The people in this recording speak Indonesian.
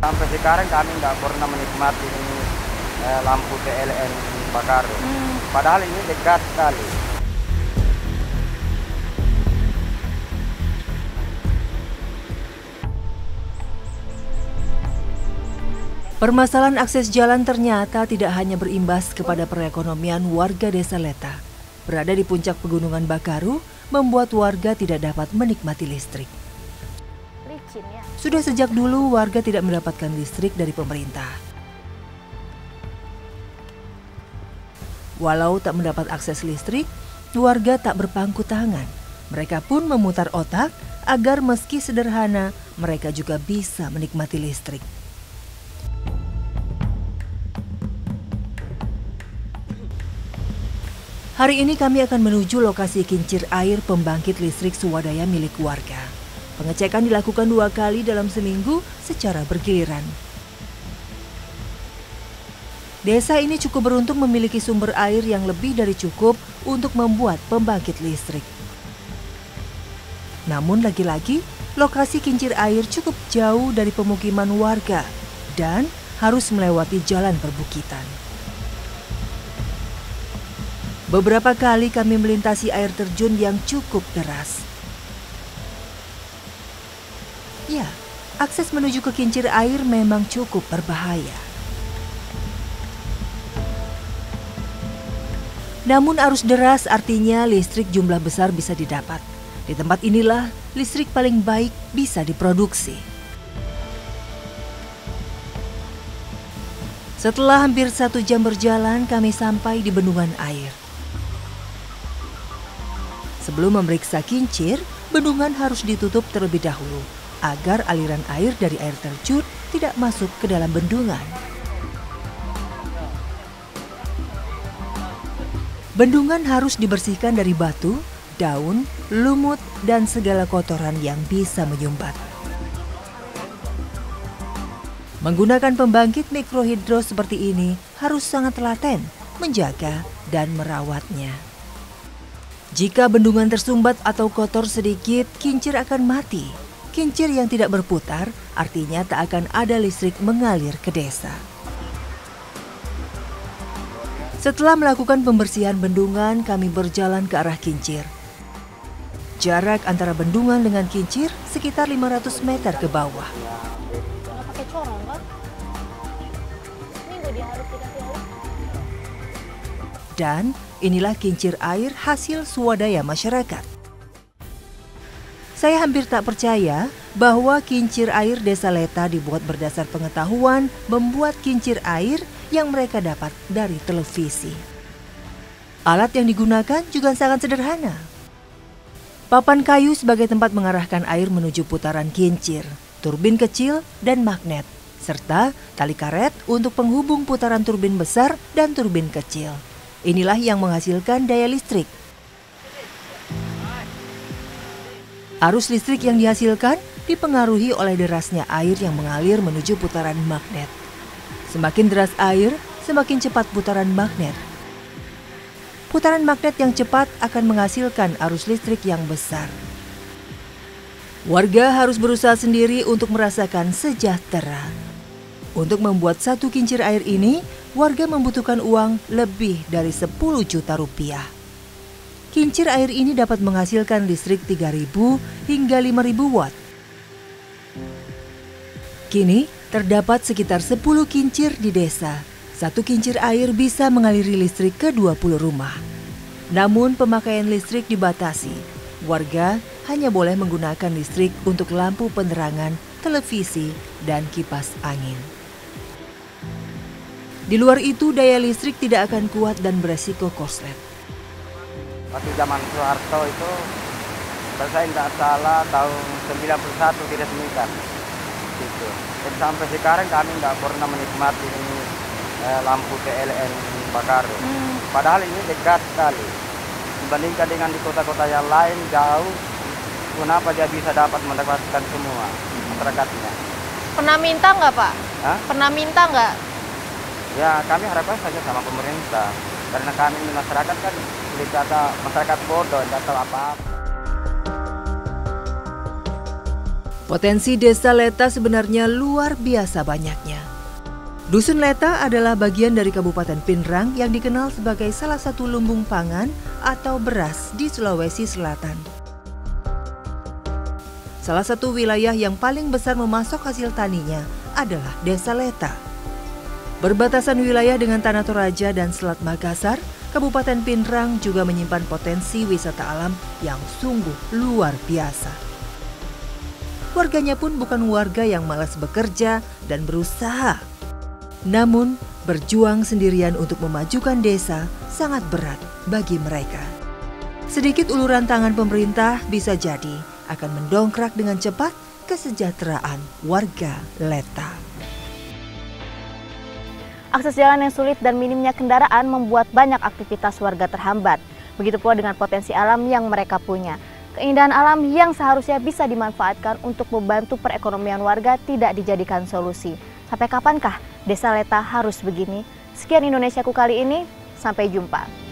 Sampai sekarang kami nggak pernah menikmati ini lampu PLN Bakaru. Padahal ini dekat sekali. Permasalahan akses jalan ternyata tidak hanya berimbas kepada perekonomian warga Desa Leta. Berada di puncak pegunungan Bakaru, membuat warga tidak dapat menikmati listrik. Sudah sejak dulu warga tidak mendapatkan listrik dari pemerintah. Walau tak mendapat akses listrik, warga tak berpangku tangan. Mereka pun memutar otak agar meski sederhana, mereka juga bisa menikmati listrik. Hari ini kami akan menuju lokasi kincir air pembangkit listrik swadaya milik warga. Pengecekan dilakukan 2 kali dalam seminggu secara bergiliran. Desa ini cukup beruntung memiliki sumber air yang lebih dari cukup untuk membuat pembangkit listrik. Namun lagi-lagi, lokasi kincir air cukup jauh dari pemukiman warga dan harus melewati jalan perbukitan. Beberapa kali kami melintasi air terjun yang cukup deras. Ya, akses menuju ke kincir air memang cukup berbahaya. Namun arus deras artinya listrik jumlah besar bisa didapat. Di tempat inilah listrik paling baik bisa diproduksi. Setelah hampir 1 jam berjalan, kami sampai di bendungan air. Sebelum memeriksa kincir, bendungan harus ditutup terlebih dahulu agar aliran air dari air terjun tidak masuk ke dalam bendungan. Bendungan harus dibersihkan dari batu, daun, lumut, dan segala kotoran yang bisa menyumbat. Menggunakan pembangkit mikrohidro seperti ini harus sangat telaten, menjaga, dan merawatnya. Jika bendungan tersumbat atau kotor sedikit, kincir akan mati. Kincir yang tidak berputar artinya tak akan ada listrik mengalir ke desa. Setelah melakukan pembersihan bendungan, kami berjalan ke arah kincir. Jarak antara bendungan dengan kincir sekitar 500 meter ke bawah. Dan inilah kincir air hasil swadaya masyarakat. Saya hampir tak percaya bahwa kincir air Desa Leta dibuat berdasar pengetahuan membuat kincir air yang mereka dapat dari televisi. Alat yang digunakan juga sangat sederhana. Papan kayu sebagai tempat mengarahkan air menuju putaran kincir, turbin kecil dan magnet, serta tali karet untuk penghubung putaran turbin besar dan turbin kecil. Inilah yang menghasilkan daya listrik. Arus listrik yang dihasilkan dipengaruhi oleh derasnya air yang mengalir menuju putaran magnet. Semakin deras air, semakin cepat putaran magnet. Putaran magnet yang cepat akan menghasilkan arus listrik yang besar. Warga harus berusaha sendiri untuk merasakan sejahtera. Untuk membuat 1 kincir air ini, warga membutuhkan uang lebih dari 10 juta rupiah. Kincir air ini dapat menghasilkan listrik 3.000 hingga 5.000 watt. Kini terdapat sekitar 10 kincir di desa. 1 kincir air bisa mengaliri listrik ke 20 rumah. Namun pemakaian listrik dibatasi. Warga hanya boleh menggunakan listrik untuk lampu penerangan, televisi, dan kipas angin. Di luar itu, daya listrik tidak akan kuat dan beresiko korslet. Waktu zaman Soeharto itu, kalau saya nggak salah, tahun 91 diresmikan. Gitu. Dan sampai sekarang kami nggak pernah menikmati ini lampu PLN Bakaru. Padahal ini dekat sekali. Dibandingkan dengan di kota-kota yang lain jauh, kenapa dia bisa dapat mendapatkan semua masyarakatnya? Pernah minta nggak, Pak? Hah? Pernah minta nggak? Ya kami harapkan saja sama pemerintah, karena kami masyarakat kan masyarakat bodoh, tidak tahu apa-apa. Potensi Desa Leta sebenarnya luar biasa banyaknya. Dusun Leta adalah bagian dari Kabupaten Pinrang yang dikenal sebagai salah satu lumbung pangan atau beras di Sulawesi Selatan. Salah satu wilayah yang paling besar memasok hasil taninya adalah Desa Leta. Berbatasan wilayah dengan Tanah Toraja dan Selat Makassar, Kabupaten Pinrang juga menyimpan potensi wisata alam yang sungguh luar biasa. Warganya pun bukan warga yang malas bekerja dan berusaha. Namun, berjuang sendirian untuk memajukan desa sangat berat bagi mereka. Sedikit uluran tangan pemerintah bisa jadi akan mendongkrak dengan cepat kesejahteraan warga Leta. Akses jalan yang sulit dan minimnya kendaraan membuat banyak aktivitas warga terhambat. Begitu pula dengan potensi alam yang mereka punya. Keindahan alam yang seharusnya bisa dimanfaatkan untuk membantu perekonomian warga tidak dijadikan solusi. Sampai kapankah Desa Leta harus begini? Sekian Indonesiaku kali ini, sampai jumpa.